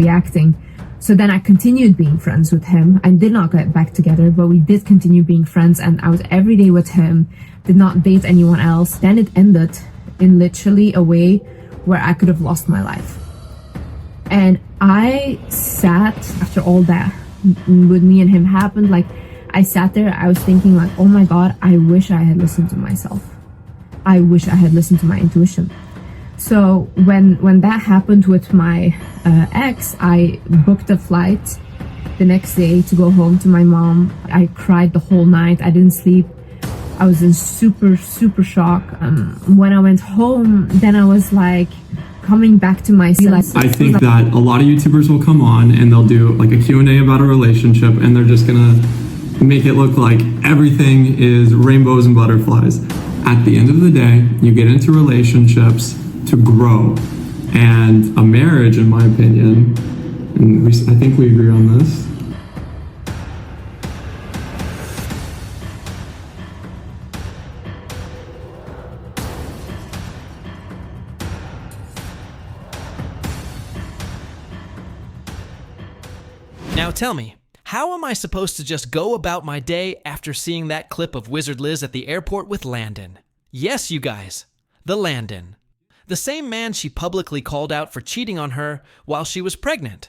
reacting. So then I continued being friends with him. I did not get back together, but we did continue being friends, and I was every day with him, did not date anyone else. Then it ended in literally a way where I could have lost my life. And I sat, after all that with me and him happened, like, I sat there, I was thinking like, oh my God, I wish I had listened to myself. I wish I had listened to my intuition. So when that happened with my ex, I booked a flight the next day to go home to my mom. I cried the whole night. I didn't sleep. I was in super shock. When I went home, then I was like coming back to myself. I think that a lot of YouTubers will come on and they'll do like a Q&A about a relationship, and they're just gonna make it look like everything is rainbows and butterflies. At the end of the day, you get into relationships to grow, and a marriage, in my opinion, and I think we agree on this, Now tell me, how am I supposed to just go about my day after seeing that clip of Wizard Liz at the airport with Landon? Yes, you guys, the Landon. The same man she publicly called out for cheating on her while she was pregnant.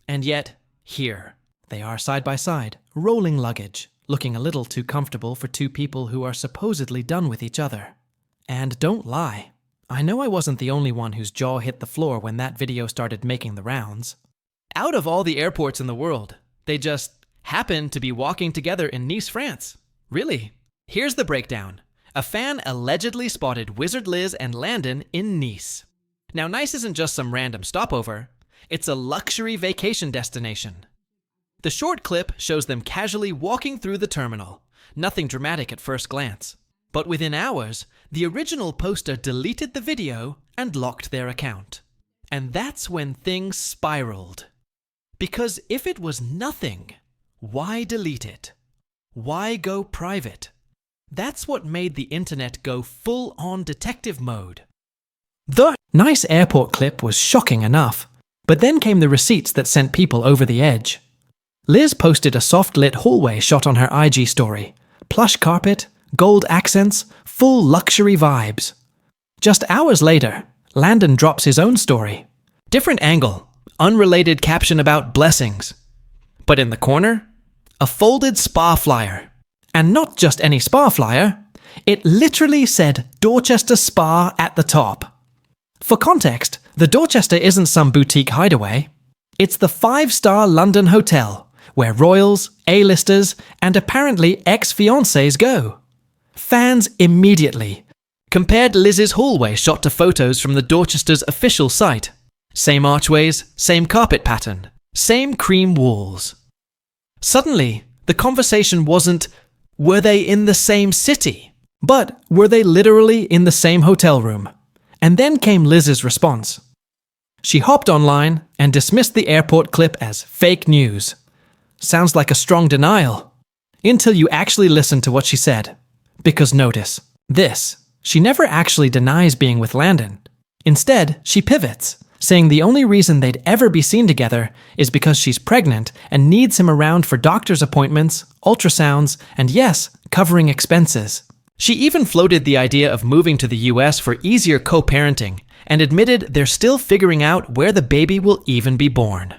And yet, here, they are side by side, rolling luggage, looking a little too comfortable for two people who are supposedly done with each other. And don't lie, I know I wasn't the only one whose jaw hit the floor when that video started making the rounds. Out of all the airports in the world, they just happened to be walking together in Nice, France. Really? Here's the breakdown. A fan allegedly spotted Wizard Liz and Landon in Nice. Now, Nice isn't just some random stopover. It's a luxury vacation destination. The short clip shows them casually walking through the terminal. Nothing dramatic at first glance. But within hours, the original poster deleted the video and locked their account. And that's when things spiraled. Because if it was nothing, why delete it? Why go private? That's what made the internet go full-on detective mode. The Nice airport clip was shocking enough, but then came the receipts that sent people over the edge. Liz posted a soft-lit hallway shot on her IG story. Plush carpet, gold accents, full luxury vibes. Just hours later, Landon drops his own story. Different angle, unrelated caption about blessings. But in the corner, a folded spa flyer. And not just any spa flyer, it literally said Dorchester Spa at the top. For context, the Dorchester isn't some boutique hideaway. It's the 5-star London hotel, where royals, A-listers, and apparently ex-fiancés go. Fans immediately compared Liz's hallway shot to photos from the Dorchester's official site. Same archways, same carpet pattern, same cream walls. Suddenly, the conversation wasn't, were they in the same city? But were they literally in the same hotel room? And then came Liz's response. She hopped online and dismissed the airport clip as fake news. Sounds like a strong denial. Until you actually listen to what she said. Because notice, this, she never actually denies being with Landon. Instead, she pivots, saying the only reason they'd ever be seen together is because she's pregnant and needs him around for doctor's appointments, ultrasounds, and yes, covering expenses. She even floated the idea of moving to the US for easier co-parenting and admitted they're still figuring out where the baby will even be born.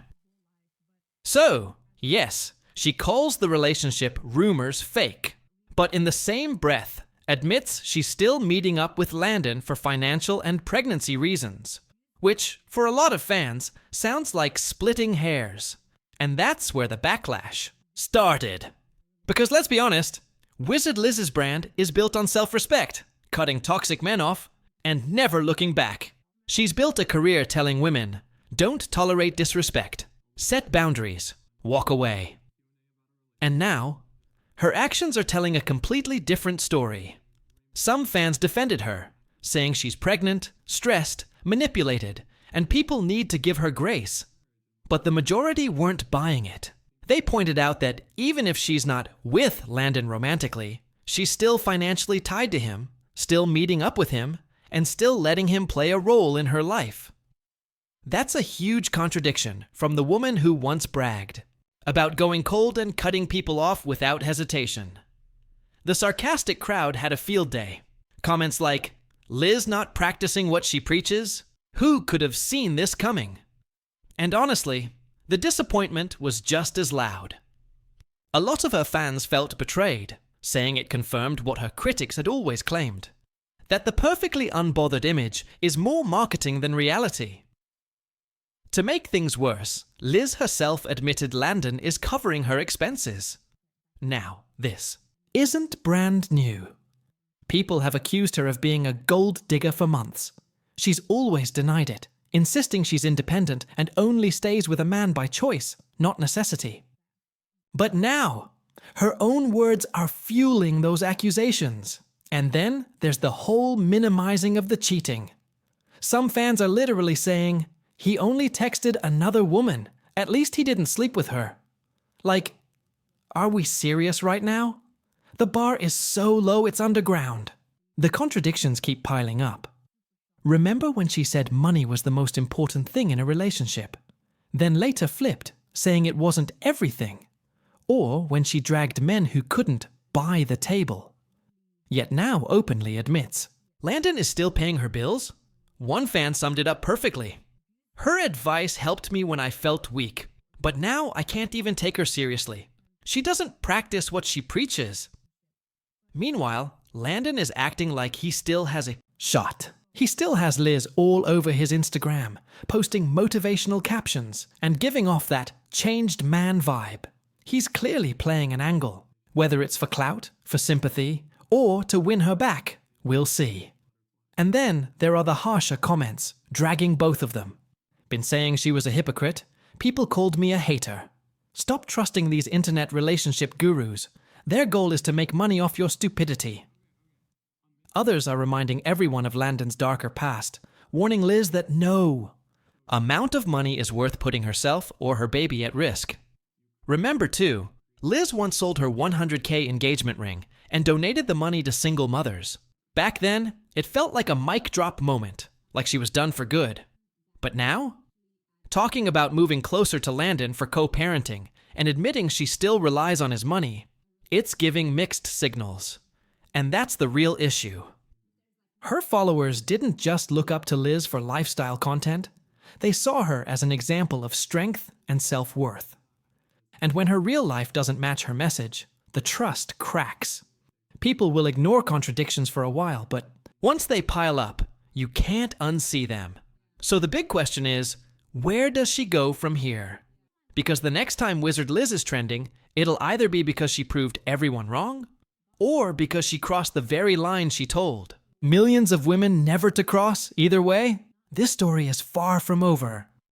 So, yes, she calls the relationship rumors fake, but in the same breath admits she's still meeting up with Landon for financial and pregnancy reasons. Which, for a lot of fans, sounds like splitting hairs. And that's where the backlash started. Because let's be honest, Wizard Liz's brand is built on self-respect, cutting toxic men off, and never looking back. She's built a career telling women, don't tolerate disrespect, set boundaries, walk away. And now, her actions are telling a completely different story. Some fans defended her, saying she's pregnant, stressed, manipulated, and people need to give her grace. But the majority weren't buying it. They pointed out that even if she's not with Landon romantically, she's still financially tied to him, still meeting up with him, and still letting him play a role in her life. That's a huge contradiction from the woman who once bragged about going cold and cutting people off without hesitation. The sarcastic crowd had a field day. Comments like, "Liz not practicing what she preaches? Who could have seen this coming?" And honestly, the disappointment was just as loud. A lot of her fans felt betrayed, saying it confirmed what her critics had always claimed, that the perfectly unbothered image is more marketing than reality. To make things worse, Liz herself admitted Landon is covering her expenses. Now, this isn't brand new. People have accused her of being a gold digger for months. She's always denied it, insisting she's independent and only stays with a man by choice, not necessity. But now, her own words are fueling those accusations. And then there's the whole minimizing of the cheating. Some fans are literally saying, "He only texted another woman. At least he didn't sleep with her." Like, are we serious right now? The bar is so low it's underground. The contradictions keep piling up. Remember when she said money was the most important thing in a relationship? Then later flipped, saying it wasn't everything. Or when she dragged men who couldn't buy the table. Yet now openly admits, Landon is still paying her bills? One fan summed it up perfectly. "Her advice helped me when I felt weak, but now I can't even take her seriously. She doesn't practice what she preaches." Meanwhile, Landon is acting like he still has a shot. He still has Liz all over his Instagram, posting motivational captions and giving off that changed man vibe. He's clearly playing an angle, whether it's for clout, for sympathy, or to win her back, we'll see. And then there are the harsher comments, dragging both of them. "Been saying she was a hypocrite. People called me a hater. Stop trusting these internet relationship gurus. Their goal is to make money off your stupidity." Others are reminding everyone of Landon's darker past, warning Liz that no amount of money is worth putting herself or her baby at risk. Remember too, Liz once sold her $100K engagement ring and donated the money to single mothers. Back then, it felt like a mic drop moment, like she was done for good. But now? Talking about moving closer to Landon for co-parenting and admitting she still relies on his money, it's giving mixed signals. And that's the real issue. Her followers didn't just look up to Liz for lifestyle content. They saw her as an example of strength and self-worth. And when her real life doesn't match her message, the trust cracks. People will ignore contradictions for a while, but once they pile up, you can't unsee them. So the big question is, where does she go from here? Because the next time Wizard Liz is trending, it'll either be because she proved everyone wrong, or because she crossed the very line she told. Millions of women never to cross, either way, this story is far from over.